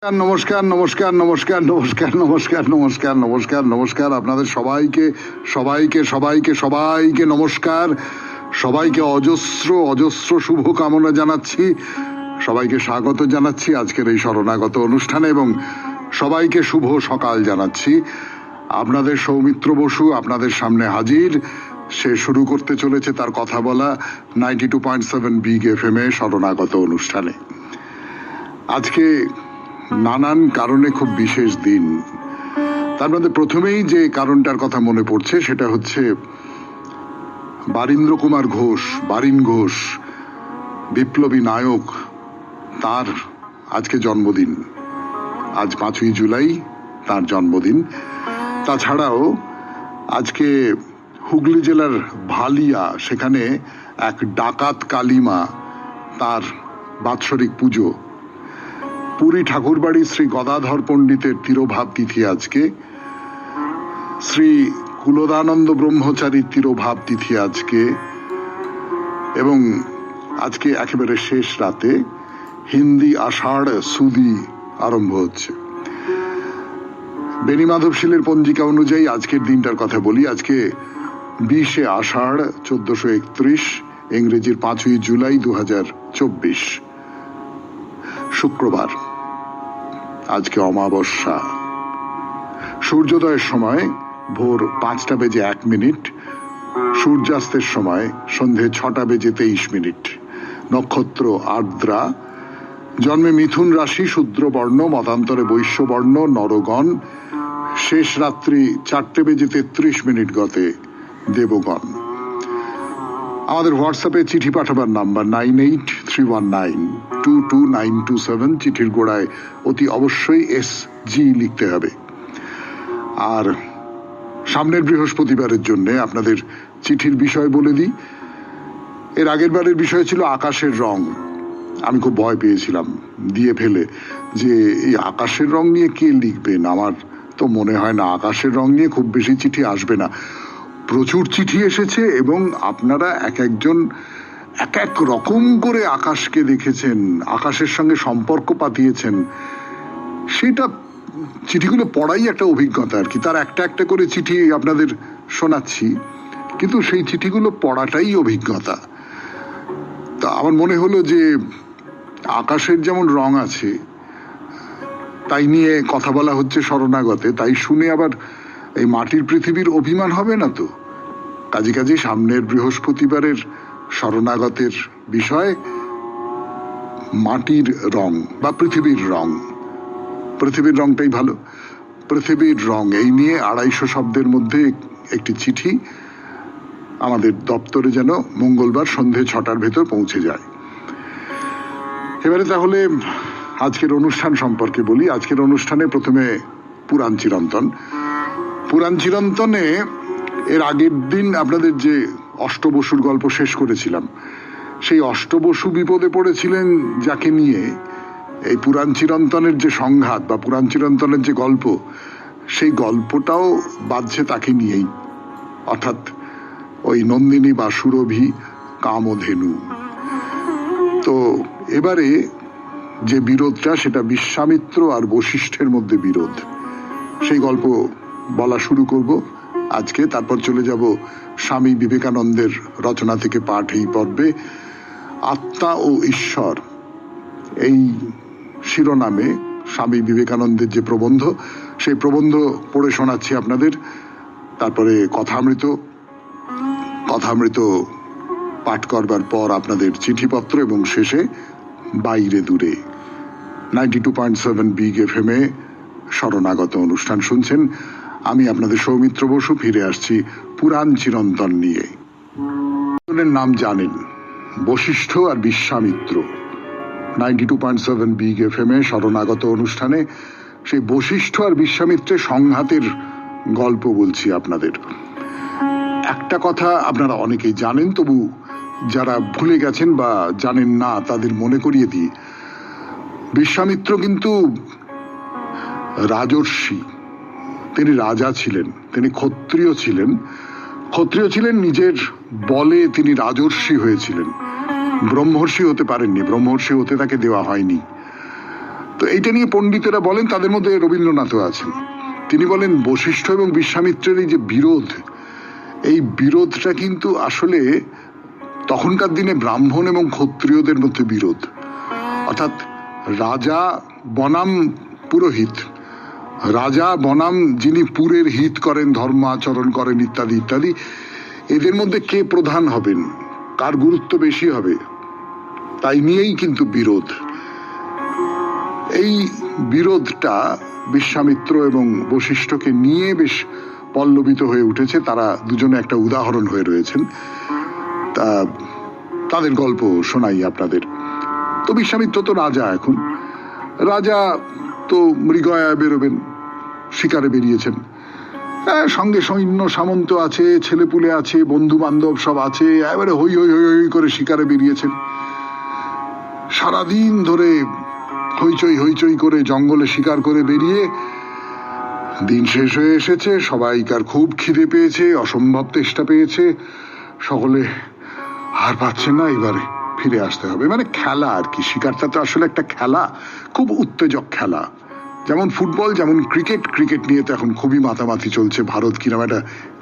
নমস্কার নমস্কার নমস্কার নমস্কার নমস্কার নমস্কার নমস্কার নমস্কার আপনাদের সবাইকে সবাইকে সবাইকে সবাইকে নমস্কার, সবাইকে অজস্র অজস্র শুভকামনা জানাচ্ছি, সবাইকে স্বাগত জানাচ্ছি আজকের এই শরণাগত অনুষ্ঠানে এবং সবাইকে শুভ সকাল জানাচ্ছি। আপনাদের সৌমিত্র বসু আপনাদের সামনে হাজির। সে শুরু করতে চলেছে তার কথা বলা 92.7 বিগ FM এ শরণাগত অনুষ্ঠানে। আজকে নানান কারণে খুব বিশেষ দিন। তার মধ্যে প্রথমেই যে কারণটার কথা মনে পড়ছে সেটা হচ্ছে বারীন্দ্র কুমার ঘোষ, বারীন ঘোষ, বিপ্লবী নায়ক, তার আজকে জন্মদিন। আজ 5ই জুলাই তার জন্মদিন। তাছাড়াও আজকে হুগলি জেলার ভালিয়া, সেখানে এক ডাকাত কালিমা, তার বাৎসরিক পুজো। পুরী ঠাকুরবাড়ি শ্রী গদাধর পণ্ডিতের তিরোভাব তিথি আজকে। শ্রী কুলদানন্দ ব্রহ্মচারীর তিরোভাব তিথি আজকে। এবং আজকে একেবারে শেষ রাতে হিন্দি আষাঢ় সুদি আরম্ভ হচ্ছে। বেনি মাধবশীলের পঞ্জিকা অনুযায়ী আজকের দিনটার কথা বলি। আজকে 20শে আষাঢ় 1431, ইংরেজির 5ই জুলাই 2024, শুক্রবার। আজকে অমাবস্যা। সূর্যোদয়ের সময় ভোর 5:01, সূর্যাস্তের সময় সন্ধে 6:23। নক্ষত্র আর্দ্রা। জন্মে মিথুন রাশি, শূদ্রবর্ণ, মতান্তরে বৈশ্যবর্ণ, নরগণ। শেষ রাত্রি 4:33 গতে দেবগণ। আমাদের হোয়াটসঅ্যাপে চিঠি পাঠাবার নাম্বার 9831922927। চিঠির গোড়ায় অতি অবশ্যই SG লিখতে হবে। আর সামনের বৃহস্পতিবারের জন্য আপনাদের চিঠির বিষয় বলে দিই। এর আগের বারের বিষয় ছিল আকাশের রং। আমি খুব ভয় পেয়েছিলাম দিয়ে ফেলে যে এই আকাশের রং নিয়ে কে লিখবেন। আমার তো মনে হয় না আকাশের রং নিয়ে খুব বেশি চিঠি আসবে না। প্রচুর চিঠি এসেছে এবং আপনারা এক একজন এক এক রকম করে আকাশকে দেখেছেন, আকাশের সঙ্গে সম্পর্ক পাতিয়েছেন। সেটা চিঠিগুলো পড়াই একটা অভিজ্ঞতা আর কি। তার একটা একটা করে চিঠি আপনাদের শোনাচ্ছি, কিন্তু সেই চিঠিগুলো পড়াটাই অভিজ্ঞতা। তা আমার মনে হলো যে আকাশের যেমন রং আছে, তাই নিয়ে কথা বলা হচ্ছে শরণাগতে, তাই শুনে আবার এই মাটির পৃথিবীর অভিমান হবে না তো। কাজে সামনের বৃহস্পতিবারের শরণাগতের বিষয় মাটির রং বা পৃথিবীর রং। পৃথিবীর রংটাই ভালো। পৃথিবীর রং এই নিয়ে 250 শব্দের মধ্যে একটি চিঠি আমাদের দপ্তরে যেন মঙ্গলবার সন্ধে 6টার ভেতর পৌঁছে যায়। এবারে তাহলে আজকের অনুষ্ঠান সম্পর্কে বলি। আজকের অনুষ্ঠানে প্রথমে পুরাণ চিরন্তন। পুরাণ চিরন্তনে এর আগের দিন আপনাদের যে অষ্টবসুর গল্প শেষ করেছিলাম, সেই অষ্টবসু বিপদে পড়েছিলেন যাকে নিয়ে এই পুরাণ চিরন্তনের যে সংঘাত বা পুরাণ চিরন্তনের যে গল্প, সেই গল্পটাও বাঁধছে তাকে নিয়েই, অর্থাৎ ওই নন্দিনী বা সুরভি কামধেনু। তো এবারে যে বিরোধটা, সেটা বিশ্বামিত্র আর বশিষ্ঠের মধ্যে বিরোধ। সেই গল্প বলা শুরু করব আজকে। তারপর চলে যাব স্বামী বিবেকানন্দের রচনা থেকে পাঠ এই পর্বে। আত্মা ও ঈশ্বর এই শিরোনামে স্বামী বিবেকানন্দের যে প্রবন্ধ, সেই প্রবন্ধ পড়ে শোনাচ্ছি আপনাদের। তারপরে কথামৃত পাঠ করবার পর আপনাদের চিঠিপত্র এবং শেষে বাইরে দূরে। 92.7 বিগ FM এ শরণাগত অনুষ্ঠান শুনছেন। আমি আপনাদের সৌমিত্র বসু ফিরে আসছি পুরাণ চিরন্তন নিয়ে। নাম জানেন, বশিষ্ঠ আর বিশ্বামিত্র। 92.7 বিগ FM এ শরণাগত অনুষ্ঠানে সেই বশিষ্ঠ আর বিশ্বামিত্রের সংঘাতের গল্প বলছি আপনাদের। একটা কথা আপনারা অনেকেই জানেন, তবু যারা ভুলে গেছেন বা জানেন না তাদের মনে করিয়ে দিই। বিশ্বামিত্র কিন্তু রাজর্ষি, তিনি রাজা ছিলেন, তিনি ক্ষত্রিয় ছিলেন। নিজের বলে তিনি রাজর্ষি হয়েছিলেন, ব্রহ্মর্ষি হতে পারেননি, ব্রহ্মর্ষি হতে তাকে দেওয়া হয়নি। তো এইটা নিয়ে পণ্ডিতেরা বলেন, তাদের মধ্যে রবীন্দ্রনাথও আছেন। তিনি বলেন বশিষ্ঠ এবং বিশ্বামিত্রের এই যে বিরোধ, এই বিরোধটা কিন্তু আসলে তখনকার দিনে ব্রাহ্মণ এবং ক্ষত্রিয়দের মধ্যে বিরোধ। অর্থাৎ রাজা বনাম পুরোহিত, রাজা বনাম যিনি পুরের হিত করেন, ধর্ম আচরণ করেন ইত্যাদি ইত্যাদি, এদের মধ্যে কে প্রধান হবেন, কার গুরুত্ব বেশি হবে, তাই নিয়েই কিন্তু বিরোধ। এই বিরোধটা বিশ্বামিত্র এবং বশিষ্ঠকে নিয়ে বেশ পল্লবিত হয়ে উঠেছে। তারা দুজনে একটা উদাহরণ হয়ে রয়েছেন। তা তাদের গল্প শোনাই আপনাদের। তো বিশ্বামিত্র তো রাজা, এখন রাজা তো মৃগয়া বেরোবেন, শিকারে বেরিয়েছেন। সঙ্গে সৈন্য সামন্ত আছে, ছেলেপুলে আছে, বন্ধু বান্ধব সব আছে, এবারে হই হই হই হই করে শিকারে বেরিয়েছেন। সারাদিন ধরে হইচই হইচই করে জঙ্গলে শিকার করে বেরিয়ে দিন শেষ হয়ে এসেছে। সবাইকার খুব খিদে পেয়েছে, অসম্ভব তেষ্টা পেয়েছে, সকলে আর পাচ্ছেন না, এবারে ফিরে আসতে হবে। মানে খেলা আর কি, শিকারটা তো আসলে একটা খেলা, খুব উত্তেজক খেলা। যেমন ফুটবল, যেমন ক্রিকেট, ক্রিকেট নিয়ে তো এখন খুবই মাতামাতি চলছে, ভারত কিরম একটা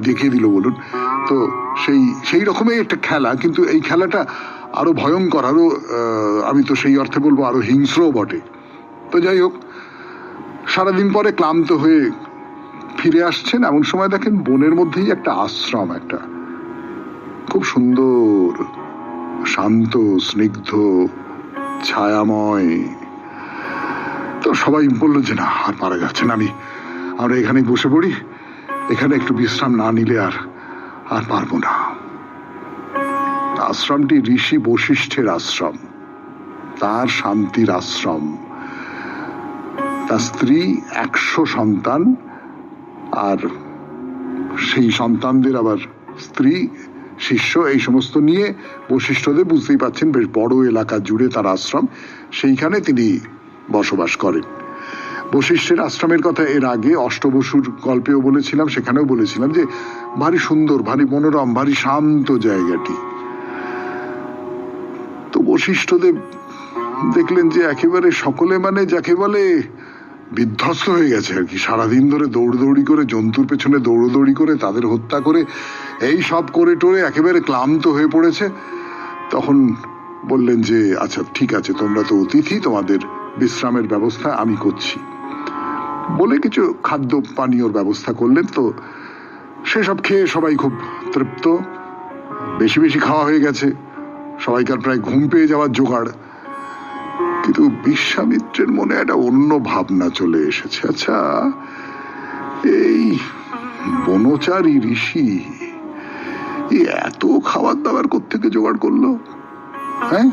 দেখিয়ে দিল বলুন। তো সেই রকমই একটা খেলা, কিন্তু এই খেলাটা আরো ভয়ঙ্কর, আরো আমি তো সেই অর্থে বলবো আরো হিংস্রও বটে। তো যাই হোক, সারাদিন পরে ক্লান্ত হয়ে ফিরে আসছেন, এমন সময় দেখেন বনের মধ্যেই একটা আশ্রম, একটা খুব সুন্দর, শান্ত, স্নিগ্ধ, ছায়াময়। তো সবাই বললো যে না, আর পারা যাচ্ছে না, আমরা এখানেই বসে পড়ি, এখানে একটু বিশ্রাম না নিলে আর পারবো না। আশ্রমটি ঋষি বশিষ্ঠের আশ্রম, তার শান্তির আশ্রম। তার স্ত্রী, 100 সন্তান, আর সেই সন্তানদের আবার স্ত্রী, শিষ্য, এই সমস্ত নিয়ে বশিষ্ঠদেব, বুঝতেই পাচ্ছেন বেশ বড় এলাকা জুড়ে তার আশ্রম, সেইখানে তিনি বসবাস করেন। বশিষ্ঠের আশ্রমের কথা এর আগে অষ্টবসুর গল্পেও বলেছিলাম, সেখানেও বলেছিলাম যে ভারী সুন্দর, ভারী মনোরম, ভারী শান্ত জায়গাটি। তো বশিষ্ঠদেব দেখলেন যে একেবারে সকলে, মানে যাকে বলে বিধ্বস্ত হয়ে গেছে আর কি। সারাদিন ধরে দৌড়দৌড়ি করে, জন্তুর পেছনে দৌড়দৌড়ি করে, তাদের হত্যা করে, এই সব করে টোরে একেবারে ক্লান্ত হয়ে পড়েছে। তখন বললেন যে আচ্ছা ঠিক আছে, তোমরা তো অতিথি, তোমাদের বিশ্রামের ব্যবস্থা আমি করছি, বলে কিছু খাদ্য পানীয়র ব্যবস্থা করলেন। তো সেসব খেয়ে সবাই খুব তৃপ্ত, বেশি বেশি খাওয়া হয়ে গেছে, সবাইকার প্রায় ঘুম পেয়ে যাওয়ার জোগাড়। কিন্তু বিশ্বামিত্রের মনে একটা অন্য ভাবনা চলে এসেছে। আচ্ছা, এই বনচারী ঋষি এত খাবার দাবার কোত্থেকে জোগাড় করলো? হ্যাঁ,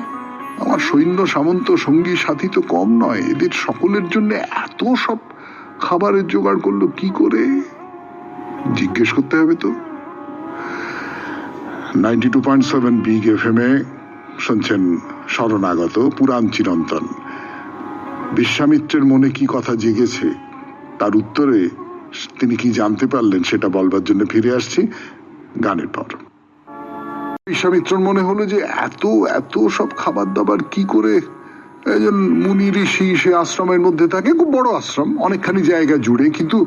আমার সৈন্য সামন্ত সঙ্গী সাথী তো কম নয়, এদের সকলের জন্য এত সব খাবারের জোগাড় করলো কি করে? জিজ্ঞেস করতে হবে তো। 92.7 বিগ FM এ শুনছেন শরণাগত পুরাণ চিরন্তন। বিশ্বামিত্রের মনে কি কথা জেগেছে, তার উত্তরে তিনি কি জানতে পারলেন, সেটা বলবার জন্য ফিরে আসছি গানের পর। বিশ্বামিত্রর মনে হলো যে এত এত সব খাবার দাবার কি করে একজন মুনি ঋষি সে আশ্রমের মধ্যে থাকে, খুব বড় আশ্রম, অনেকখানি জায়গা জুড়ে, কিন্তু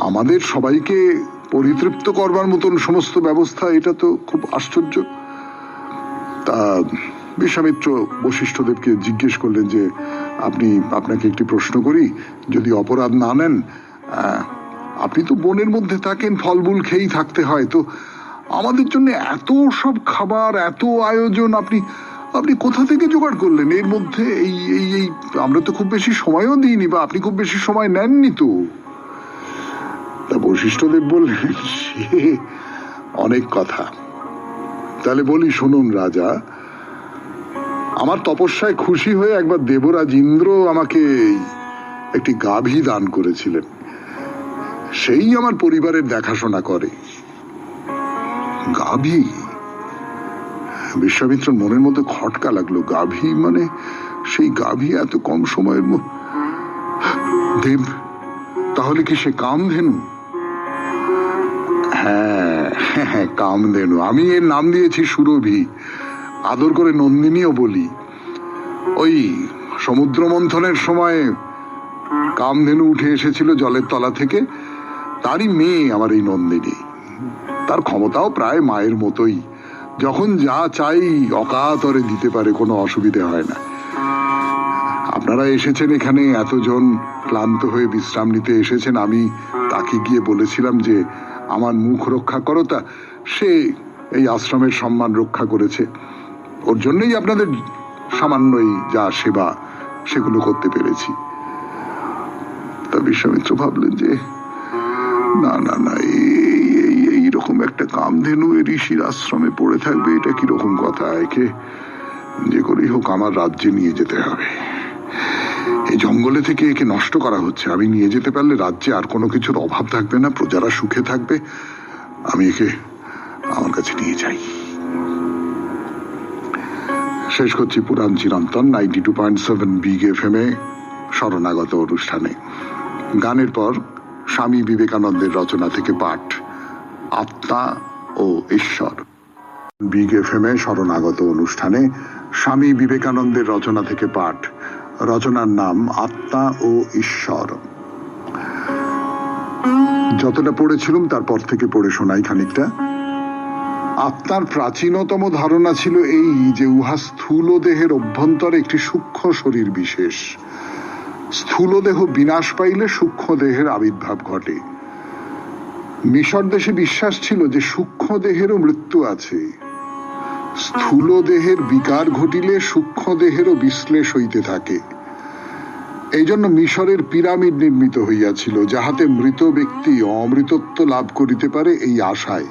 আমাদের সবাইকে পরিতৃপ্ত করবার মতন সমস্ত ব্যবস্থা, এটা তো খুব আশ্চর্য। তা বিশ্বামিত্র বশিষ্ঠদেবকে জিজ্ঞেস করলেন যে আপনাকে একটি প্রশ্ন করি, যদি অপরাধ না নেন, আপনি তো বনের মধ্যে থাকেন, ফলমূল খেয়েই থাকতে হয়, তো আমাদের জন্য এত সব খাবার, এত আয়োজন আপনি কোথা থেকে জোগাড় করলেন? এর মধ্যে এই আমরা তো খুব বেশি সময়ও দিইনি, বা আপনি খুব বেশি সময় নেননি তো। তা বশিষ্ঠদেব বললেন সে অনেক কথা, তাহলে বলি শুনুন রাজা, আমার তপস্যায় খুশি হয়ে একবার দেবরাজ ইন্দ্র আমাকে একটি গাভী দান করেছিলেন, সেই আমার পরিবারের দেখাশোনা করে। গাভী? বিশ্বামিত্রের মনের মধ্যে খটকা লাগলো। গাভী মানে সেই গাভী এত কম সময়ের দেব, তাহলে কি সে কামধেনু? হ্যাঁ, কামধেনু। আমি এর নাম দিয়েছি সুরভি, আদর করে নন্দিনীও বলি। ওই সমুদ্র মন্থনের সময় কামধেনু উঠে এসেছিল জলের তলা থেকে, তারই মেয়ে আমার এই নন্দিনী। তার ক্ষমতাও প্রায় মায়ের মতোই, যখন যা চাই অকাতরে দিতে পারে, কোনো অসুবিধে হয় না। আপনারা এসেছেন এখানে, এতজন ক্লান্ত হয়ে বিশ্রাম নিতে এসেছেন। আমি তাকে গিয়ে বলেছিলাম যে আমার মুখ রক্ষা করো, তা সে এই আশ্রমের সম্মান রক্ষা করেছে। ওর জন্যই আপনাদের সামান্যই যা সেবা সেগুলো করতে পেরেছি। তা বিশ্বামিত্র ভাবলেন যে না না না, এইরকম একটা কামধেনু ঋষির আশ্রমে পড়ে থাকবে, এটা কিরকম কথা? একে যে করেই হোক আমার রাজ্যে নিয়ে যেতে হবে। এই জঙ্গলে থেকে একে নষ্ট করা হচ্ছে, আমি নিয়ে যেতে পারলে রাজ্যে আর কোনো কিছুর অভাব থাকবে না, প্রজারা সুখে থাকবে। আমি একে আমার কাছে নিয়ে যাই। শেষ করছি পুরাণ চিরন্তন 92.7 বিগ FM এ শরণাগত অনুষ্ঠানে। গানের পর স্বামী বিবেকানন্দের রচনা থেকে পাঠ, আত্মা ও ঈশ্বর। বিগ FM এ শরণাগত অনুষ্ঠানে স্বামী বিবেকানন্দের রচনা থেকে পাঠ, রচনার নাম আত্মা ও ঈশ্বর। যতটা পড়েছিলাম তারপর থেকে পড়ে শোনাই খানিকটা। আত্মার প্রাচীনতম ধারণা ছিল এই যে উহা স্থূল দেহের অভ্যন্তরে একটি সূক্ষ্ম শরীর বিশেষ। স্থূল দেহ বিনাশ পাইলে সূক্ষ্ম দেহের আবির্ভাব ঘটে। মিশর দেশে বিশ্বাস ছিল যে সূক্ষ্ম দেহেরও মৃত্যু আছে। স্থূল দেহের বিকার ঘটিলে সূক্ষ্ম দেহেরও বিশ্লেষ হইতে থাকে। এই জন্য মিশরের পিরামিড নির্মিত হইয়াছিল, যাহাতে মৃত ব্যক্তি অমৃতত্ব লাভ করিতে পারে, এই আশায়।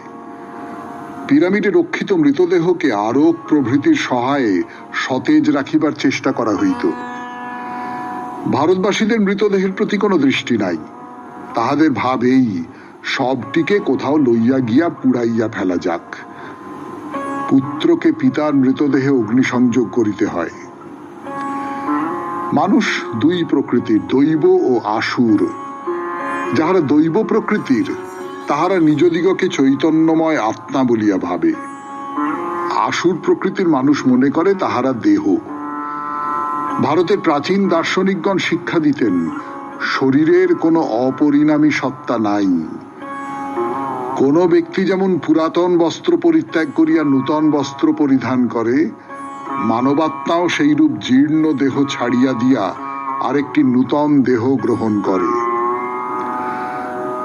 পিরামিডে রক্ষিত মৃতদেহকে আরোগ প্রভৃতির সহায়ে সতেজ রাখিবার চেষ্টা করা হইত। ভারতবাসীদের মৃতদেহের প্রতি কোনো দৃষ্টি নাই। তাহাদের ভাব এই, সবটিকে কোথাও লইয়া গিয়া পুড়াইয়া ফেলা যাক। পুত্রকে পিতার মৃতদেহে অগ্নিসংযোগ করিতে হয়। মানুষ দুই প্রকৃতির, দৈব ও আসুর। যাহারা দৈব প্রকৃতির তাহারা নিজদিগকে চৈতন্যময় আত্মা বলিয়া ভাবে। আসুর প্রকৃতির মানুষ মনে করে তাহারা দেহ। ভারতের প্রাচীন দার্শনিকগণ শিক্ষা দিতেন, শরীরের কোনো অপরিণামী সত্তা নাই। কোন ব্যক্তি যেমন পুরাতন বস্ত্র পরিত্যাগ করিয়া নূতন বস্ত্র পরিধান করে, মানবাত্মাও সেইরূপ জীর্ণ দেহ ছাড়িয়া দিয়া আরেকটি নূতন দেহ গ্রহণ করে।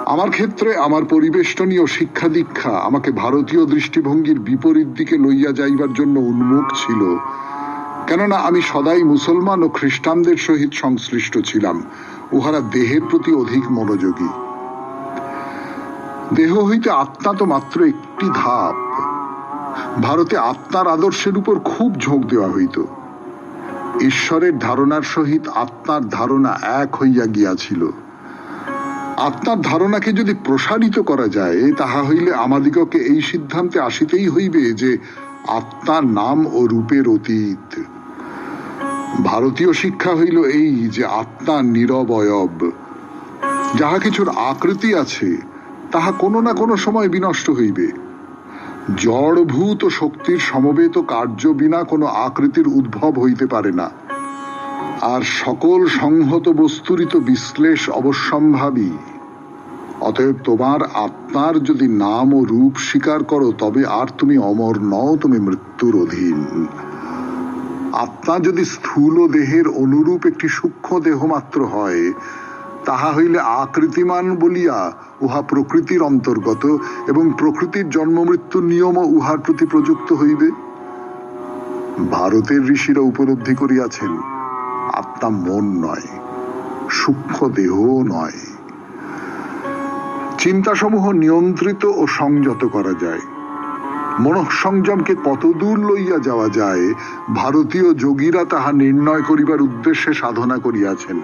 আমার ক্ষেত্রে আমার পরিবেষ্টনী ও শিক্ষা দীক্ষা আমাকে ভারতীয় দৃষ্টিভঙ্গির বিপরীত দিকে লইয়া যাইবার জন্য উন্মুখ ছিল, কেননা আমি সদাই মুসলমান ও খ্রিস্টানদের সহিত সংশ্লিষ্ট ছিলাম। উহারা দেহের প্রতি অধিক মনোযোগী। দেহ হইতে আত্মা তো মাত্র একটি ধাপ। ভারতে আত্মার আদর্শের উপর খুব ঝোঁক দেওয়া হইত। ঈশ্বরের ধারণার সহিত আত্মার ধারণা এক হইয়া গিয়াছিল। আত্মার ধারণাকে যদি প্রসারিত করা যায়, তাহা হইলে আমাদিগকে এই সিদ্ধান্তে আসিতেই হইবে যে আত্মার নাম ও রূপের অতীত। ভারতীয় শিক্ষা হইল এই যে আত্মা নিরবয়ব। যাহা কিছুর আকৃতি আছে তাহা কোনো না কোনো সময় বিনষ্ট হইবে। জড়ভূত শক্তির সমবেত কার্য বিনা কোনো আকৃতির উদ্ভব হইতে পারে না। আর সকল সংহত বস্তুরই তো বিশ্লেষ অবশ্যম্ভাবী। অতএব তোমার আত্মার যদি নাম ও রূপ স্বীকার করো, তবে আর তুমি অমর নও, তুমি মৃত্যুর অধীন। আত্মা যদি স্থূল দেহের অনুরূপ একটি সূক্ষ্ম দেহ মাত্র হয়, তাহা হইলে আকৃতিমান বলিয়া উহা প্রকৃতির অন্তর্গত এবং প্রকৃতির জন্ম মৃত্যুর নিয়মও উহার প্রতি প্রযুক্ত হইবে। ভারতের ঋষিরা উপলব্ধি করিয়াছেন, আত্মা মন নয়, সূক্ষ্ম দেহও নয়। চিন্তাসমূহ নিয়ন্ত্রিত ও সংযত করা যায়। মনঃসংযমকে কতদূর লইয়া যাওয়া যায়, ভারতীয় যোগীরা তাহা নির্ণয় করিবার উদ্দেশ্যে সাধনা করিয়াছেন।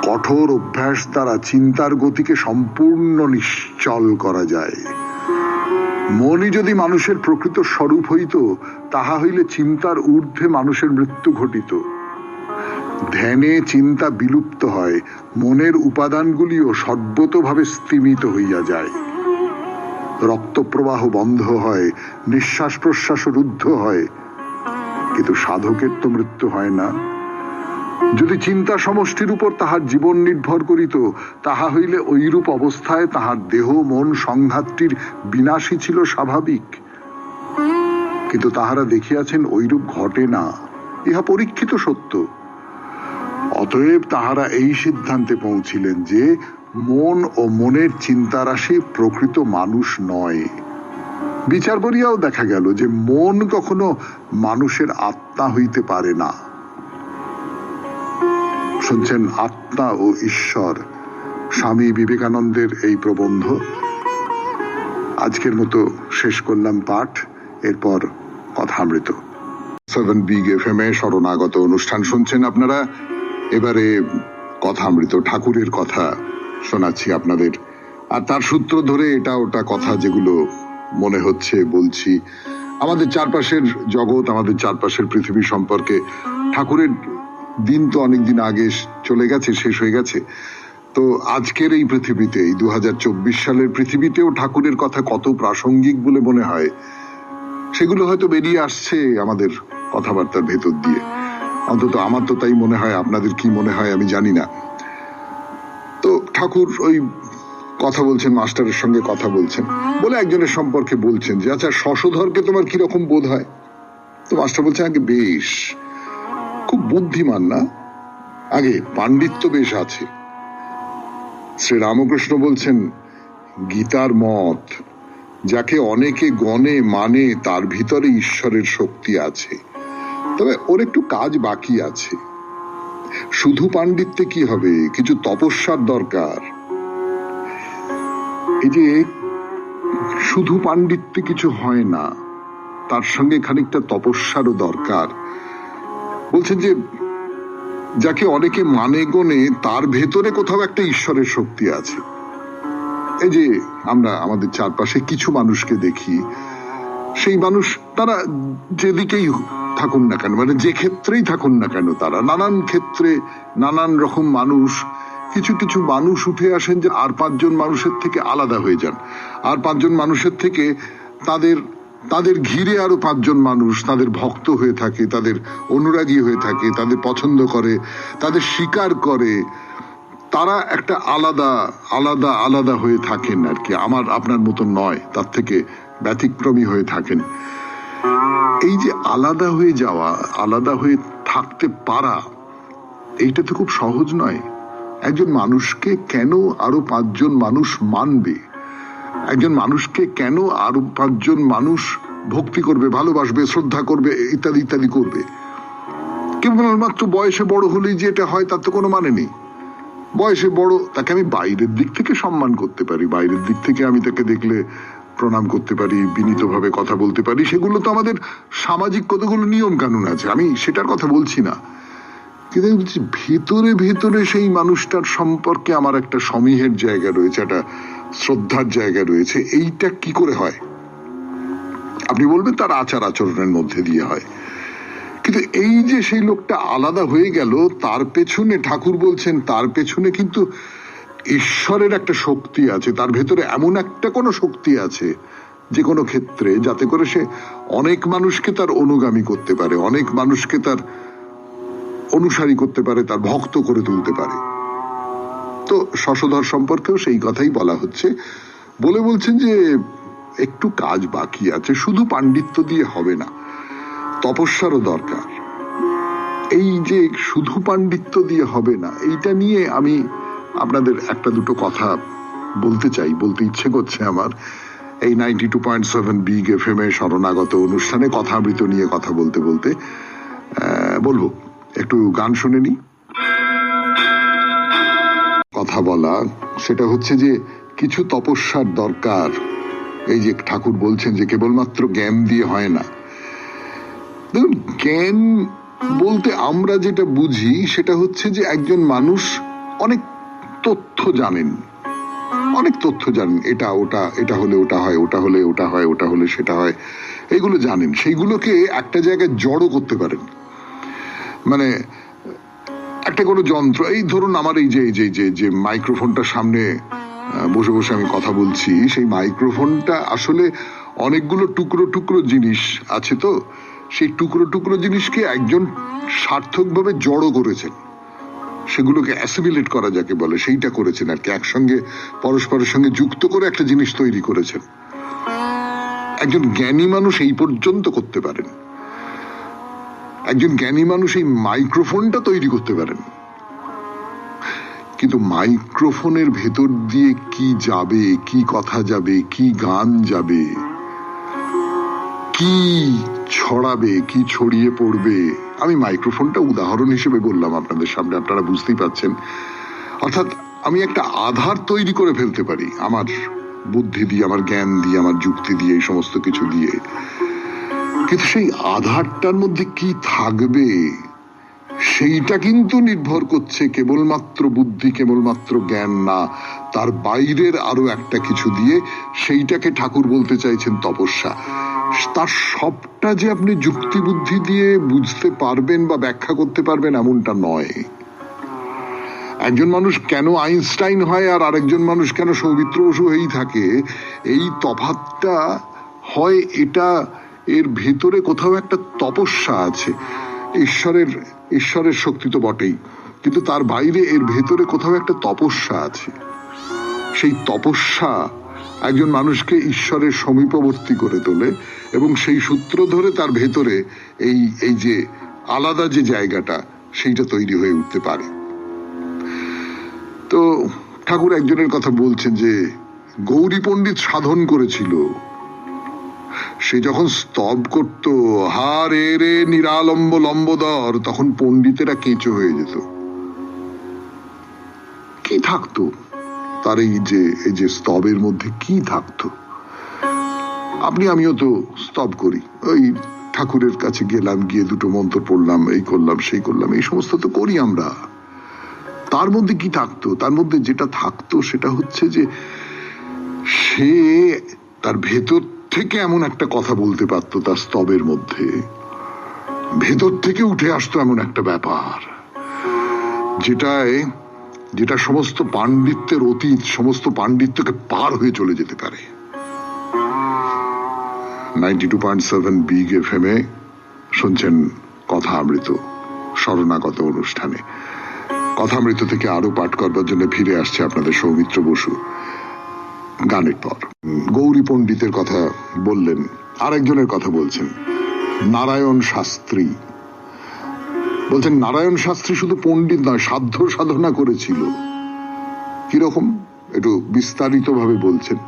কঠোর অভ্যাস দ্বারা চিন্তার গতিকে সম্পূর্ণ নিশ্চল করা যায়। মনই যদি মানুষের প্রকৃত স্বরূপ হইত, তাহা হইলে চিন্তার ঊর্ধ্বে মানুষের মৃত্যু ঘটিত। ধ্যানে চিন্তা বিলুপ্ত হয়, মনের উপাদানগুলিও সর্বতোভাবে স্তিমিত হইয়া যায়। রক্তপ্রবাহ বন্ধ হয়, নিঃশ্বাস প্রশ্বাস রুদ্ধ হয়। কিন্তু সাধকের তো মৃত্যু হয় না। যদি চিন্তা সমষ্টির উপর তাহার জীবন নির্ভর করিত, তাহা হইলে ঐরূপ অবস্থায় তাহার দেহ মন সংঘাতটির বিনাশই ছিল স্বাভাবিক। কিন্তু তাহারা দেখিয়াছেন ঐরূপ ঘটে না, ইহা পরীক্ষিত সত্য। অতএব তাহারা এই সিদ্ধান্তে পৌঁছিলেন যে মন ও মনের চিন্তারাশি প্রকৃত মানুষ নয়। বিচার করিয়াও দেখা গেল যে মন কখনো মানুষের আত্মা হইতে পারে না। শুনছেন আত্মা ও ঈশ্বর, স্বামী বিবেকানন্দের এই প্রবন্ধ। আজকের মতো শেষ করলাম পাঠ, এরপর কথামৃত। 7 বিগ FM এ শরণাগত অনুষ্ঠান শুনছেন আপনারা। এবারে কথামৃত, ঠাকুরের কথা শোনাচ্ছি আপনাদের, আর তার সূত্র ধরে এটা ওটা কথা যেগুলো মনে হচ্ছে বলছি। আমাদের চারপাশের জগৎ, আমাদের চারপাশের পৃথিবী সম্পর্কে ঠাকুরের দিন তো অনেকদিন আগে চলে গেছে, শেষ হয়ে গেছে। তো আজকের এই পৃথিবীতে, এই 2024 সালের পৃথিবীতেও ঠাকুরের কথা কত প্রাসঙ্গিক বলে মনে হয়, সেগুলো হয়তো বেরিয়ে আসছে আমাদের কথাবার্তার ভেতর দিয়ে। অন্তত আমার তো তাই মনে হয়, আপনাদের কি মনে হয় আমি জানি না। তো ঠাকুর ওই কথা বলছেন, মাস্টারের সঙ্গে কথা বলছেন, বলে একজনের সম্পর্কে বলছেন যে আচ্ছা শশধরকে তোমার কিরকম বোধ হয়? তো মাস্টার বলছেন আগে বেশ, খুব বুদ্ধিমান না, আগে পাণ্ডিত্য বেশ আছে। শ্রী রামকৃষ্ণ বলছেন গীতার মত, যাকে অনেকে গণে মানে তার ভিতরে ঈশ্বরের শক্তি আছে, তবে ওর একটু কাজ বাকি আছে। শুধু পাণ্ডিত্যে কি হবে, কিছু তপস্যার দরকার। এই যে শুধু পাণ্ডিত্যে কিছু হয় না, তার সঙ্গে খানিকটা তপস্যারও দরকার। বলছেন যে যাকে অনেকে মানে গণে তার ভেতরে কোথাও একটা ঈশ্বরের শক্তি আছে। এই যে আমরা আমাদের চারপাশে কিছু মানুষকে দেখি, সেই মানুষ তারা যেদিকেই থাকুন না কেন, মানে যে ক্ষেত্রেই থাকুন না কেন, তারা নানান ক্ষেত্রে নানান রকম মানুষ। কিছু কিছু মানুষ উঠে আসেন যে আর 5 জন মানুষের থেকে আলাদা হয়ে যান, আর 5 জন মানুষের থেকে তাদের ঘিরে আরো 5 জন মানুষ তাদের ভক্ত হয়ে থাকে, তাদের অনুরাগী হয়ে থাকে, তাদের পছন্দ করে, তাদের স্বীকার করে। তারা একটা আলাদা আলাদা আলাদা হয়ে থাকেন আর কি, আমার আপনার মতো নয়, তার থেকে ব্যতিক্রমী হয়ে থাকেন। এই যে আলাদা হয়ে যাওয়া, আলাদা হয়ে থাকতে পারা, এইটা তো খুব সহজ নয়। একজন মানুষকে কেন আরো 5 জন মানুষ মানবে? একজন মানুষকে কেন আরো 5 জন মানুষ ভক্তি করবে, ভালোবাসবে, শ্রদ্ধা করবে, ইত্যাদি ইত্যাদি করবে? কেবলমাত্র বয়সে বড় হলেই যে এটা হয় তার তো কোনো মানে নেই। বয়সে বড়, তাকে আমি বাইরের দিক থেকে সম্মান করতে পারি, বাইরের দিক থেকে আমি তাকে দেখলে প্রণাম করতে পারি, বিনীতভাবে কথা বলতে পারি, সেগুলো তো আমাদের সামাজিক কতগুলো নিয়ম কানুন আছে, আমি সেটার কথা বলছি না। কিন্তু ভেতরে ভেতরে সেই মানুষটার সম্পর্কে আমার একটা সমীহের জায়গা রয়েছে, একটা শ্রদ্ধার জায়গা রয়েছে। এইটা কি করে হয়? আপনি বলবেন তার আচার আচরণের মধ্যে দিয়ে হয়। কিন্তু এই যে সেই লোকটা আলাদা হয়ে গেল, তার পেছনে ঠাকুর বলছেন তার পেছনে কিন্তু ঈশ্বরের একটা শক্তি আছে, তার ভেতরে এমন একটা কোনো শক্তি আছে যে কোনো ক্ষেত্রে, যাতে করে সে অনেক মানুষকে তার অনুগামী করতে পারে, অনেক মানুষকে তার অনুসারী করতে পারে, তার ভক্ত করে তুলতে পারে। তো শশধর সম্পর্কেও সেই কথাই বলা হচ্ছে। বলছেন যে একটু কাজ বাকি আছে, শুধু পাণ্ডিত্য দিয়ে হবে না, তপস্যারও দরকার। এই যে শুধু পাণ্ডিত্য দিয়ে হবে না, এইটা নিয়ে আমি আপনাদের একটা দুটো কথা বলতে চাই, বলতে ইচ্ছে করছে আমার। এই 92.7 বিগ FM এ শরণাগত অনুষ্ঠানে কথামৃত নিয়ে কথা বলতে বলতে বলবো একটু গান শুনে নি। কথা বলা সেটা হচ্ছে যে কিছু তপস্যার দরকার। এই যে ঠাকুর বলছেন যে কেবলমাত্র জ্ঞান দিয়ে হয় না। দেখুন, জ্ঞান বলতে আমরা যেটা বুঝি সেটা হচ্ছে যে একজন মানুষ অনেক তথ্য জানেন, অনেক তথ্য জানেন, এটা ওটা, এটা হলে ওটা হয়, ওটা হলে ওটা হয়, ওটা হলে সেটা হয়, এইগুলো জানেন। সেইগুলোকে একটা জায়গায় জড়ো করতে পারেন। মানে একটা কোনো যন্ত্র, এই ধরুন আমার এই যে যে মাইক্রোফোনটার সামনে বসে বসে আমি কথা বলছি, সেই মাইক্রোফোনটা আসলে অনেকগুলো টুকরো টুকরো জিনিস আছে। তো সেই টুকরো টুকরো জিনিসকে একজন সার্থকভাবে জড়ো করেছেন। সেগুলোকে অ্যাসিমিলেট করা যাকে বলে সেইটা করেছেন আর কি, একসঙ্গে পরস্পরের সঙ্গে যুক্ত করে একটা জিনিস তৈরি করেছেন। একজন জ্ঞানী মানুষ এই পর্যন্ত করতে পারেন, একজন জ্ঞানী মানুষ এই মাইক্রোফোনটা তৈরি করতে পারেন, কিন্তু মাইক্রোফোনের ভেতর দিয়ে কি যাবে, কি কথা যাবে, কি গান যাবে, কি ছড়াবে, কি ছড়িয়ে পড়বে, আমি মাইক্রোফোনটা উদাহরণ হিসেবে বললাম আপনাদের সামনে, আপনারা বুঝতেই পারছেন। অর্থাৎ আমি একটা আধার তৈরি করে ফেলতে পারি আমার বুদ্ধি দিয়ে, আমার জ্ঞান দিয়ে, আমার যুক্তি দিয়ে, এই সমস্ত কিছু দিয়ে, কিন্তু সেই আধারটার মধ্যে কি থাকবে সেইটা কিন্তু নির্ভর করছে কেবলমাত্র বুদ্ধি, কেবলমাত্র জ্ঞান না, তার বাইরের আরো একটা কিছু দিয়ে। সেইটাকে ঠাকুর বলতে চাইছেন তপস্যা। তার সবটা যে আপনি যুক্তি বুদ্ধি দিয়ে বুঝতে পারবেন বা ব্যাখ্যা করতে পারবেন এমনটা নয়। একজন মানুষ কেন আইনস্টাইন হয় আর আরেকজন মানুষ কেন সৌমিত্র বসু হয়েই থাকে, এই তফাৎটা হয় এটা এর ভেতরে কোথাও একটা তপস্যা আছে। ঈশ্বরের শক্তি তো বটেই, কিন্তু তার বাইরে এর ভেতরে কোথাও একটা তপস্যা আছে। সেই তপস্যা একজন মানুষকে ঈশ্বরের সমীপবর্তী করে তোলে এবং সেই সূত্র ধরে তার ভেতরে এই যে আলাদা যে জায়গাটা সেইটা তৈরি হয়ে উঠতে পারে। তো ঠাকুর একজনের কথা বলছেন যে গৌরী পণ্ডিত সাধন করেছিল, সে যখন স্তব করত হা রে রে নিরালম্ব লম্বদর, তখন পণ্ডিতেরা কেঁচো হয়ে যেত। কি থাকতো তার এই যে স্তবের মধ্যে, কি থাকতো? আমিও তো স্তব করি, ওই ঠাকুরের কাছে গেলাম, গিয়ে দুটো মন্ত্র পড়লাম, এই করলাম সেই করলাম, এই সমস্ত তো করি আমরা। তার মধ্যে কি থাকতো? তার মধ্যে যেটা থাকতো সেটা হচ্ছে যে সে তার ভেতর থেকে এমন একটা কথা বলতে পারতো, তার স্তবের মধ্যে ভেতর থেকে উঠে আসতো এমন একটা ব্যাপার যেটা সমস্ত পাণ্ডিত্যের অতীত, সমস্ত পাণ্ডিত্যকে পার হয়ে চলে যেতে পারে। 92.7 বিগ FM এ শুনছেন কথা অমৃত, শরণাগত অনুষ্ঠানে। কথামৃত থেকে আরো পাঠ করবার জন্য ফিরে আসছে আপনাদের সৌমিত্র বসু গানের পর। গৌরী পণ্ডিতের কথা বললেন, আরেকজনের কথা বলছেন নারায়ণ শাস্ত্রী। বলছেন নারায়ণ শাস্ত্রী শুধু পণ্ডিত নয়, সাধ্য সাধনা করেছিল। কিরকম একটু বিস্তারিত ভাবে বলছেন।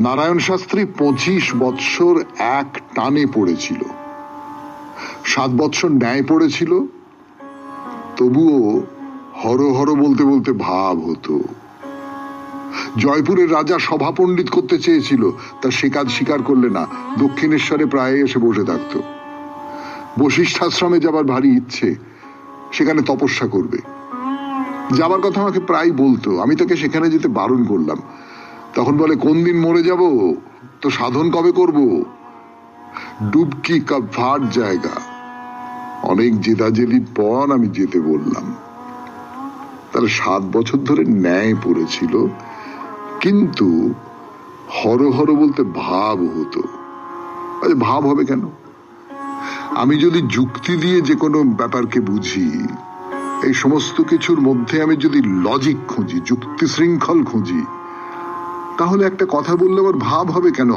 নারায়ণ শাস্ত্রী 25 বৎসর এক টানে পড়েছিল, 7 বৎসর ন্যায় পড়েছিল, তবুও হর হর বলতে বলতে ভাব হতো। জয়পুরের রাজা সভা পণ্ডিত করতে চেয়েছিল, তা সে কাজ স্বীকার করলে না, দক্ষিণেশ্বরে প্রায় এসে বসে থাকতো। বশিষ্ঠাশ্রমে যাবার ভারী ইচ্ছে, সেখানে তপস্যা করবে। যাবার কথা আমাকে প্রায় বলতো, আমি তাকে সেখানে যেতে বারণ করলাম। তখন বলে কোন দিন মরে যাব, তো সাধন কবে করব? ডুবকি কাপ ফাট জায়গা। অনেক জেদাজেলির পর আমি যেতে বললাম। তারা 7 বছর ধরে ন্যায় পড়েছিল, কিন্তু হর হর বলতে ভাব হতো। ভাব হবে কেন? আমি যদি যুক্তি দিয়ে যে কোনো ব্যাপারকে বুঝি, এই সমস্ত কিছুর মধ্যে আমি যদি লজিক খুঁজি, যুক্তি শৃঙ্খল খুঁজি, তাহলে একটা কথা বললে আবার ভাব হবে কেন?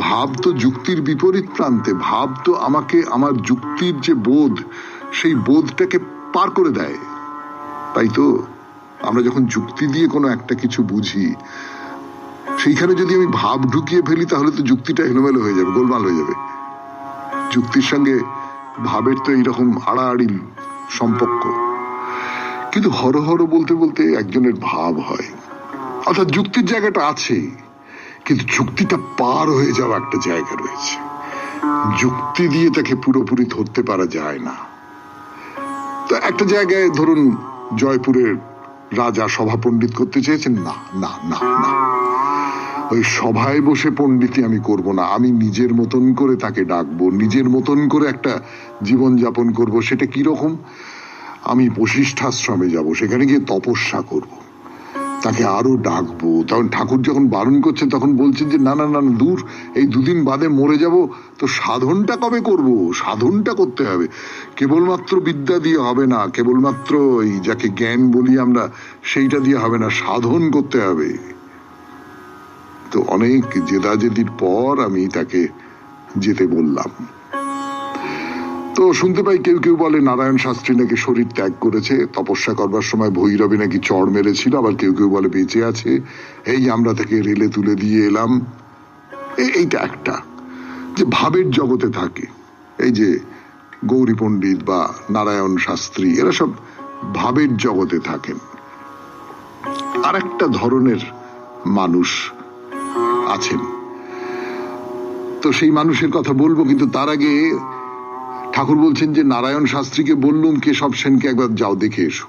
ভাব তো যুক্তির বিপরীত প্রান্তে। ভাব তো আমাকে আমার যুক্তির যে বোধ, সেই বোধটাকে পার করে দেয়। তাই তো আমরা যখন যুক্তি দিয়ে কোনো একটা কিছু বুঝি, সেইখানে যদি আমি ভাব ঢুকিয়ে ফেলি, তাহলে তো যুক্তিটা এলোমেলো হয়ে যাবে, গোলমাল হয়ে যাবে। যুক্তির সঙ্গে ভাবের তো এইরকম আড়াআড়ি সম্পর্ক। কিন্তু হর হর বলতে বলতে একজনের ভাব হয়। অর্থাৎ যুক্তির জায়গাটা আছে, কিন্তু যুক্তিটা পার হয়ে যাওয়া একটা জায়গা রয়েছে। যুক্তি দিয়ে তাকে পুরোপুরি ধরতে পারা যায় না। তো একটা জায়গায় ধরুন জয়পুরের রাজা সভা পণ্ডিত করতে চেয়েছেন, না না না না, ওই সভায় বসে পণ্ডিতি আমি করব না, আমি নিজের মতন করে তাকে ডাকবো, নিজের মতন করে একটা জীবন যাপন করব। সেটা কিরকম? আমি বশিষ্ঠাশ্রমে যাব, সেখানে গিয়ে তপস্যা করব। তাকে আরো ডাকবো। তখন ঠাকুর যখন বারণ করছেন তখন বলছেন যে না না না দূর, এই দুদিন বাদে মরে যাব, তো সাধনটা কবে করব? সাধনটা করতে হবে, কেবলমাত্র বিদ্যা দিয়ে হবে না, কেবলমাত্র এই যাকে জ্ঞান বলি আমরা সেইটা দিয়ে হবে না, সাধন করতে হবে। তো অনেক জেদাজেদির পর আমি তাকে যেতে বললাম। তো শুনতে পাই কেউ কেউ বলে নারায়ণ শাস্ত্রী নাকি শরীর ত্যাগ করেছে, তপস্যা করবার সময় ভৈরবী নাকি চড় মেরেছিল, আবার কেউ কেউ বলে বেঁচে আছে, এই আমরা তাকে রেলে তুলে দিয়ে এলাম। এইটা একটা যে ভাবের জগতে থাকে, এই যে গৌরী পণ্ডিত বা নারায়ণ শাস্ত্রী এরা সব ভাবের জগতে থাকেন। আর একটা ধরনের মানুষ আছেন, তো সেই মানুষের কথা বলবো, কিন্তু তার আগে ঠাকুর বলছেন যে নারায়ণ শাস্ত্রীকে বললুম কেশব সেনকে একবার যাও দেখে এসো।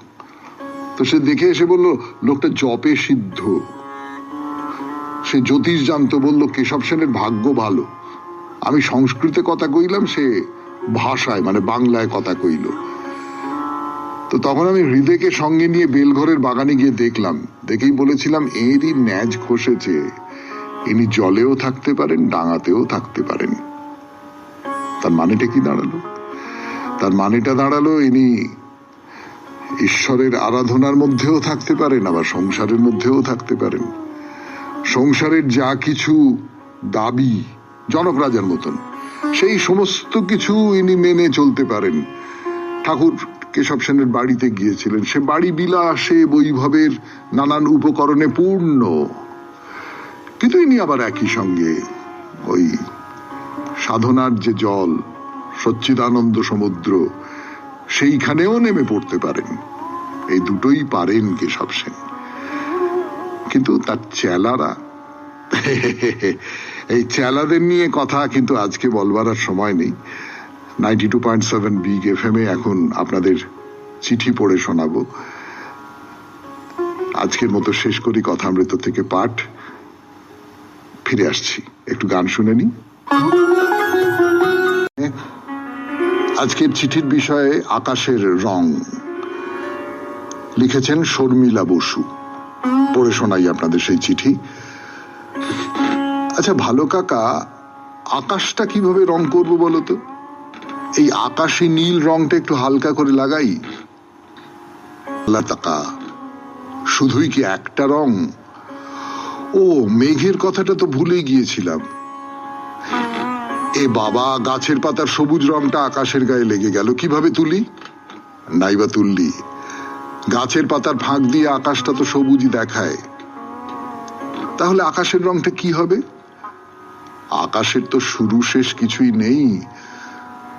তো সে দেখে এসে বলল লোকটা জপে সিদ্ধ, সে জ্যোতিষ জানতো। বলল কেশব সেনের ভাগ্য ভালো, আমি সংস্কৃতে কথা কইলাম, সে ভাষায় মানে বাংলায় কথা কইল। তো তখন আমি হৃদয়কে সঙ্গে নিয়ে বেলঘরের বাগানে গিয়ে দেখলাম, দেখেই বলেছিলাম এরই ন্যাজ খসেছে, ইনি জলেও থাকতে পারেন, ডাঙাতেও থাকতে পারেন। তার মানেটা কি দাঁড়ালো? তার মানেটা দাঁড়ালো ইনি ঈশ্বরের আরাধনার মধ্যেও থাকতে পারেন, আবার সংসারের মধ্যেও থাকতে পারেন। সংসারের যা কিছু দাবি জনক রাজার মতন, সেই সমস্ত কিছু ইনি মেনে চলতে পারেন। ঠাকুর কেশব সেনের বাড়িতে গিয়েছিলেন, সে বাড়ি বিলাসে বৈভবের নানান উপকরণে পূর্ণ, কিন্তু ইনি আবার একই সঙ্গে ওই সাধনার যে জল সচ্চিদানন্দ সমুদ্র সেইখানেও নেমে পড়তে পারেন। এই দুটোই পারেন কেশব সেন। কিন্তু তার চেলারা, এই চেলাদের নিয়ে কথা কিন্তু আজকে বলবার আর সময় নেই। 92.7 বিগ FM এখন আপনাদের চিঠি পড়ে শোনাবো। আজকের মতো শেষ করি কথামৃত থেকে পাঠ, ফিরে আসছি, একটু গান শুনে নি। আজকের চিঠির বিষয়ে আকাশের রং, লিখেছেন শর্মিলা বসু। পড়ে শোনাই আপনাদের সেই চিঠি। আচ্ছা ভালো কাকা, আকাশটা কিভাবে রং করবো বলতো? এই আকাশি নীল রংটা একটু হালকা করে লাগাই। কাকা শুধুই কি একটা রং? ও মেঘের কথাটা তো ভুলে গিয়েছিলাম। এ বাবা, গাছের পাতার সবুজ রংটা আকাশের গায়ে লেগে গেল, কিভাবে তুলি? নাইবা তুললি, গাছের পাতার ফাঁক দিয়ে আকাশটা তো সবুজই দেখায়, তাহলে আকাশের রংটা কি হবে? আকাশের তো শুরু শেষ কিছুই নেই,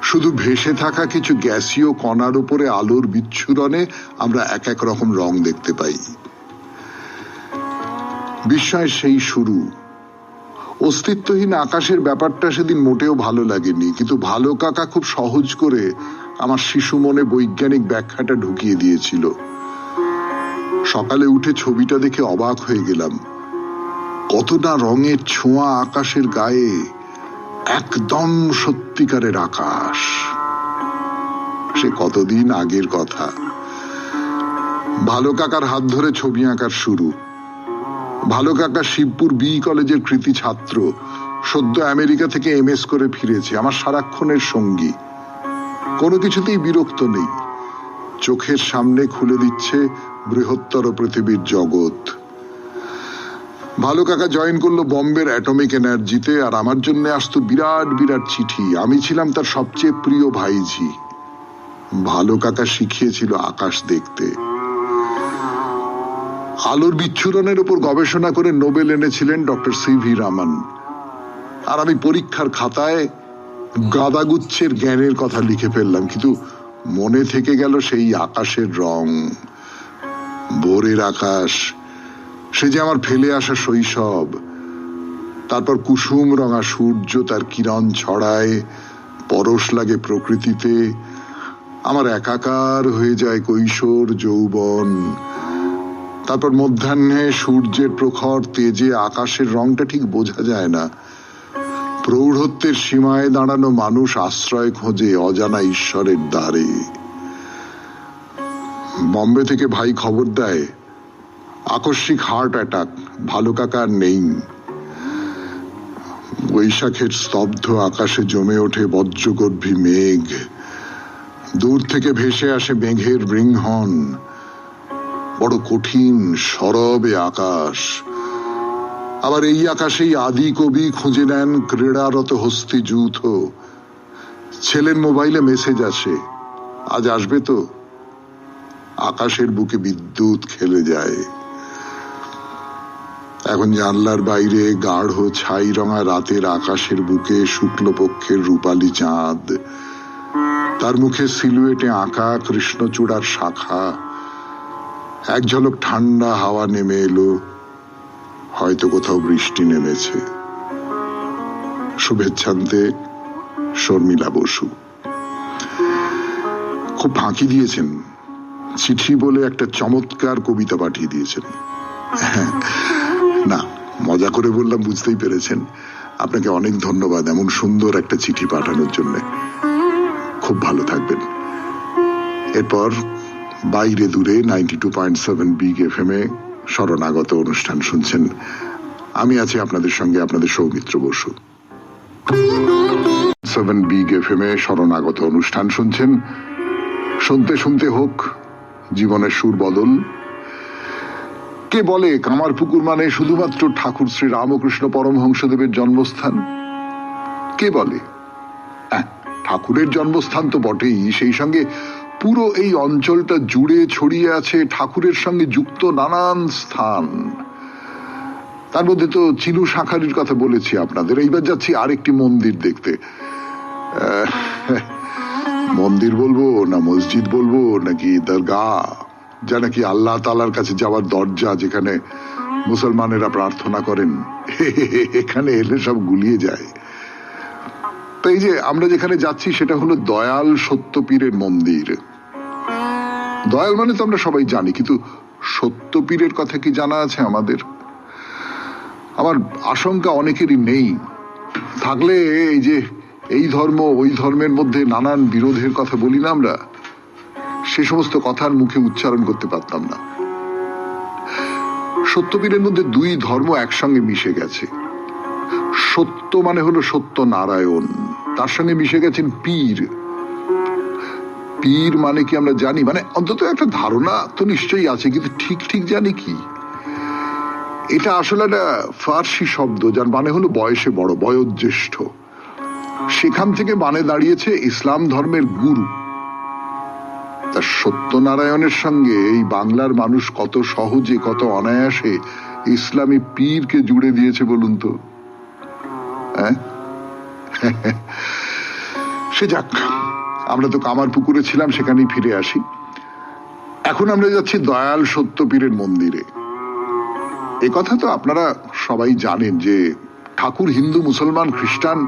শুধু ভেসে থাকা কিছু গ্যাসীয় কণার উপরে আলোর বিচ্ছুরণে আমরা এক এক রকম রং দেখতে পাই। বিস্ময়ের সেই শুরু। অস্তিত্বহীন আকাশের ব্যাপারটা সেদিন মোটেও ভালো লাগেনি, কিন্তু ভালো কাকা খুব সহজ করে আমার শিশু মনে বৈজ্ঞানিক ব্যাখ্যাটা ঢুকিয়ে দিয়েছিল। সকালে উঠে ছবিটা দেখে অবাক হয়ে গেলাম, কতটা রঙের ছোঁয়া আকাশের গায়ে, একদম সত্যিকারের আকাশ। সে কতদিন আগের কথা। ভালো কাকার হাত ধরে ছবি আঁকার শুরু। ভালো কাকা শিবপুর বি কলেজের কৃতি ছাত্র, সদ্য আমেরিকা থেকে MS করে ফিরেছে, আমার সারাক্ষণের সঙ্গী। কোনো কিছুতেই বিরক্ত নেই, চোখের সামনে খুলে দিচ্ছে বৃহত্তর পৃথিবীর জগৎ। ভালো কাকা জয়েন করলো বম্বের অ্যাটমিক এনার্জিতে, আর আমার জন্য আসতো বিরাট বিরাট চিঠি। আমি ছিলাম তার সবচেয়ে প্রিয় ভাইঝি। ভালো কাকা শিখিয়েছিল আকাশ দেখতে। আলোর বিচ্ছুরণের উপর গবেষণা করে নোবেল এনেছিলেন ডক্টর CV রামান, আর আমি পরীক্ষার খাতায় গাদাগুচ্ছের জ্ঞানের কথা লিখে ফেললাম, কিন্তু মনে থেকে গেল সেই আকাশের রং, ভোরের আকাশ, সে যে আমার ফেলে আসা শৈশব। তারপর কুসুম রঙা সূর্য তার কিরণ ছড়ায়, পরশ লাগে প্রকৃতিতে, আমার একাকার হয়ে যায় কৈশোর যৌবন। তারপর মধ্যাহ্নে সূর্যের প্রখর তেজে আকাশের রংটা ঠিক বোঝা যায় না। প্রৌঢ়ত্বের সীমায় দাঁড়ানো মানুষ আশ্রয় খোঁজে অজানা ঈশ্বরের দ্বারে। বম্বে থেকে ভাই খবর দেয় আকস্মিক হার্ট অ্যাটাক, ভালো কাকা আর নেই। বৈশাখের স্তব্ধ আকাশে জমে ওঠে বজ্রগর্ভী মেঘ, দূর থেকে ভেসে আসে মেঘের রিংহর্ন। বড় কঠিন সরবে আকাশ। আবার এই আকাশেই আদি কবি খুঁজে নেন ক্রীড়ারত হস্তি যূথ। ছেলের মোবাইলে মেসেজ আসে, আজ আসবে তো। আকাশের বুকে বিদ্যুৎ খেলে যায়। এখন জানলার বাইরে গাঢ় ছাই রঙা রাতের আকাশের বুকে শুক্লপক্ষের রূপালী চাঁদ, তার মুখে সিলুয়েটে আঁকা কৃষ্ণচূড়ার শাখা। এক ঝলক ঠান্ডা হাওয়া নেমে এলো, হয়তো কোথাও বৃষ্টি নেমেছে। শুভেচ্ছান্তে শর্মিলা বসু। খুব ফাঁকি দিয়েছেন, চিঠি বলে একটা চমৎকার কবিতা পাঠিয়ে দিয়েছেন। না, মজা করে বললাম, বুঝতেই পেরেছেন। আপনাকে অনেক ধন্যবাদ এমন সুন্দর একটা চিঠি পাঠানোর জন্য। খুব ভালো থাকবেন। এরপর বাইরে দূরে 92.7 বিগ এফএম এ শরণাগত অনুষ্ঠান শুনছেন। আমি আছি আপনাদের সঙ্গে, আপনাদের সৌমিত্র বসু। 7 বিগ এফএম এ শরণাগত অনুষ্ঠান শুনছেন। শুনতে শুনতে হোক জীবনের সুর বদল। কে বলে কামারপুকুর মানে শুধুমাত্র ঠাকুর শ্রী রামকৃষ্ণ পরমহংসদেবের জন্মস্থান? কে বলে? ঠাকুরের জন্মস্থান তো বটেই, সেই সঙ্গে পুরো এই অঞ্চলটা জুড়ে ছড়িয়ে আছে ঠাকুরের সঙ্গে যুক্ত নানান স্থান। তার মধ্যে তো চিনু শাঁখারির কথা বলেছি আপনাদের। এইবার যাচ্ছি আরেকটি মন্দির দেখতে। মন্দির বলবো না মসজিদ বলবো নাকি দরগা, যা নাকি আল্লাহ তাআলার কাছে যাওয়ার দরজা, যেখানে মুসলমানেরা প্রার্থনা করেন। এখানে এলে সব গুলিয়ে যায়। তো এই যে আমরা যেখানে যাচ্ছি সেটা হলো দয়াল সত্যপীরের মন্দির। দয়াল মানে তো আমরা সবাই জানি, কিন্তু সত্যপীরের কথা কি জানা আছে আমাদের? আমার আশঙ্কা অনেকেরই নেই। থাকলে এই যে এই ধর্ম ওই ধর্মের মধ্যে নানান বিরোধের কথা বলি না আমরা, সে সমস্ত কথার মুখে উচ্চারণ করতে পারতাম না। সত্যপীরের মধ্যে দুই ধর্ম একসঙ্গে মিশে গেছে। সত্য মানে হলো সত্য নারায়ণ, তার সঙ্গে মিশে গেছেন পীর। পীর মানে কি আমরা জানি? মানে অন্তত একটা ধারণা তো নিশ্চয়ই আছে, কিন্তু ঠিক ঠিক জানি কি? এটা আসলে একটা ফার্সি শব্দ, যার মানে হলো বয়সে বড়, বয়োজ্যেষ্ঠ। সেখান থেকে মানে দাঁড়িয়েছে ইসলাম ধর্মের গুরু। তার সত্যনারায়ণের সঙ্গে এই বাংলার মানুষ কত সহজে, কত অনায়াসে ইসলামী পীরকে জুড়ে দিয়েছে বলুন তো। সে যাক, আমরা তো কামারপুকুরে ছিলাম, সেখানেই ফিরে আসি। এখন আমরা যাচ্ছি দয়াল সত্যপীরের মন্দিরে। এ কথা তো আপনারা সবাই জানেন যে ঠাকুর হিন্দু, মুসলমান, খ্রিস্টান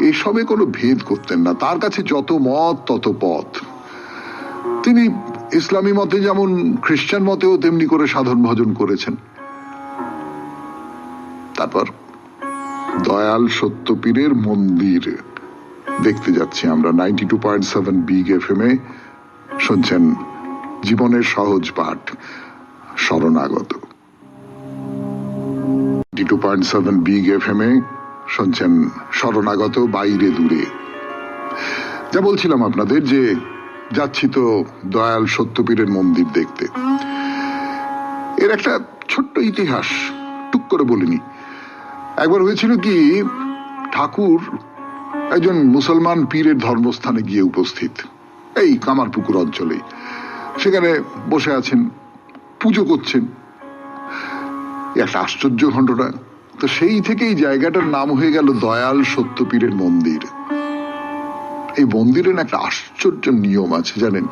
এসবে কোনো ভেদ করতেন না। তার কাছে যত মত তত পথ। তিনি ইসলামী মতে যেমন খ্রিস্টান মতেও তেমনি করে সাধন ভজন করেছেন। তারপর দয়াল সত্যপীরের মন্দির দেখতে যাচ্ছি আমরা 92.7 বিগ এফএম এ। শুনছেন জীবনের সহজ পাঠ শরণাগত। 92.7 বিগ এফএম এ শুনছেন শরণাগত বাইরে দূরে। যা বলছিলাম আপনাদের যে যাচ্ছি তো দয়াল সত্যপীরের মন্দির দেখতে। এর একটা ছোট্ট ইতিহাস টুক করে বলিনি। একবার হয়েছিল কি, ঠাকুর একজন মুসলমান পীরের ধর্মস্থানে গিয়ে উপস্থিত, এই কামারপুকুর অঞ্চলে। সেখানে বসে আছেন, পুজো করছেন। একটা আশ্চর্য ঘটনা। তো সেই থেকেই জায়গাটার নাম হয়ে গেল দয়াল সত্যপীরের মন্দির। এই মন্দিরের একটা আশ্চর্য নিয়ম আছে জানেন।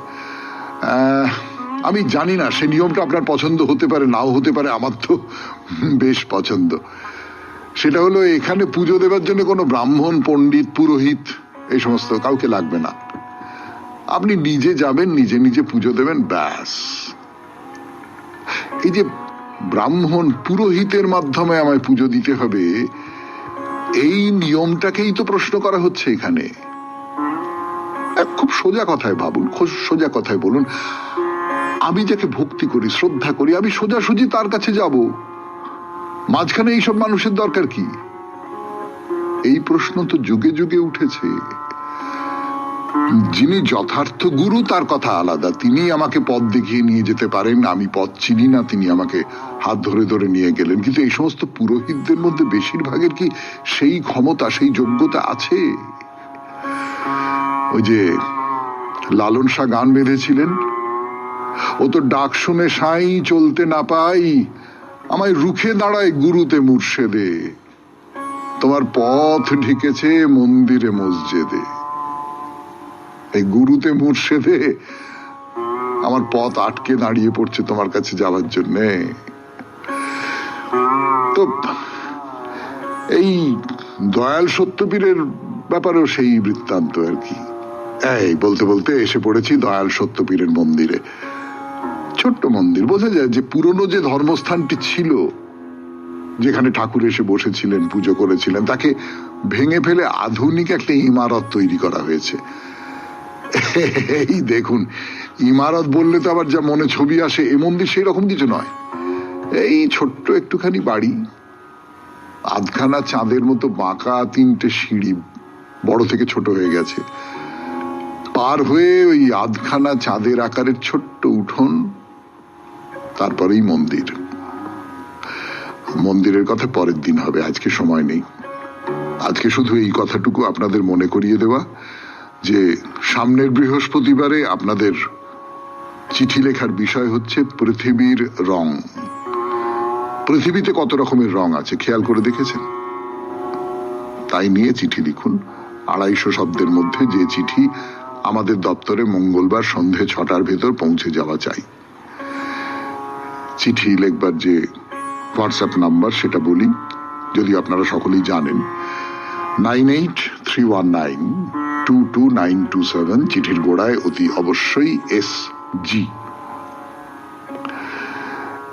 আমি জানি না সে নিয়মটা আপনার পছন্দ হতে পারে, নাও হতে পারে। আমার তো বেশ পছন্দ। সেটা হলো, এখানে পুজো দেবার জন্য কোনো ব্রাহ্মণ, পণ্ডিত, পুরোহিত এই সমস্ত কাউকে লাগবে না। আপনি নিজে যাবেন, নিজে নিজে পুজো দেবেন, ব্যাস। এই যে ব্রাহ্মণ পুরোহিতের মাধ্যমে আমায় পুজো দিতে হবে, এই নিয়মটাকেই তো প্রশ্ন করা হচ্ছে এখানে। খুব সোজা কথায় ভাবুন, সোজা কথায় বলুন, আমি যাকে ভক্তি করি, শ্রদ্ধা করি, আমি সোজাসুজি তার কাছে যাব। মাঝখানে এইসব মানুষের দরকার কি? এই প্রশ্ন তো যুগে যুগে উঠেছে। যিনি যথার্থ গুরু তার কথা আলাদা, তিনি আমাকে পথ দেখিয়ে নিয়ে যেতে পারেন। আমি পথ চিনি না, তিনি আমাকে হাত ধরে ধরে নিয়ে গেলেন। কিন্তু এই সমস্ত পুরোহিতদের মধ্যে বেশিরভাগের কি সেই ক্ষমতা, সেই যোগ্যতা আছে? ওই যে লালন শাহ গান বেঁধেছিলেন, ও তো ডাক শুনে সাই চলতে না পাই, আমায় রুখে দাঁড়ায় গুরুতে মুর্শেদে, তোমার পথ ঢেকেছে মন্দিরে মসজিদে। এই গুরুতে মুর্শেদে আমার পথ আটকে দাঁড়িয়ে পড়ছে তোমার কাছে যাওয়ার জন্য। তো এই দয়াল সত্যপীরের ব্যাপারেও সেই বৃত্তান্ত আর কি। এই বলতে বলতে এসে পড়েছি দয়াল সত্যপীরের মন্দিরে। ছোট্ট মন্দির, বোঝা যায় যে পুরনো যে ধর্মস্থানটি ছিল, যেখানে ঠাকুর এসে বসেছিলেন, পুজো করেছিলেন, তাকে ভেঙে ফেলে আধুনিক একটা ইমারত তৈরি করা হয়েছে। এই দেখুন, ইমারত বললে তো আবার যা মনে ছবি আসে, এ মন্দির সেই রকম কিছু নয়। এই ছোট্ট একটুখানি বাড়ি, আধখানা চাঁদের মতো বাঁকা তিনটে সিঁড়ি, বড় থেকে ছোট হয়ে গেছে, পার হয়ে ওই আধখানা চাঁদের আকারের ছোট্ট উঠোন, তারপরেই মন্দির। মন্দিরের কথা পরের দিন হবে, আজকে সময় নেই। আজকে শুধু এই কথাটুকু আপনাদের মনে করিয়ে দেওয়া যে সামনের বৃহস্পতিবারে আপনাদের চিঠি লেখার বিষয় হচ্ছে পৃথিবীর রং। পৃথিবীতে কত রকমের রং আছে খেয়াল করে দেখেছেন? তাই নিয়ে চিঠি লিখুন। 250 শব্দের মধ্যে যে চিঠি আমাদের দপ্তরে মঙ্গলবার সন্ধে 6টার ভেতর পৌঁছে যাওয়া চাই। চিঠি লিখবার যে হোয়াটসঅ্যাপ নাম্বার সেটা বলি, যদি আপনারা সকলেই জানেন, 9831922927। চিঠির গোড়ায় অতি অবশ্যই SG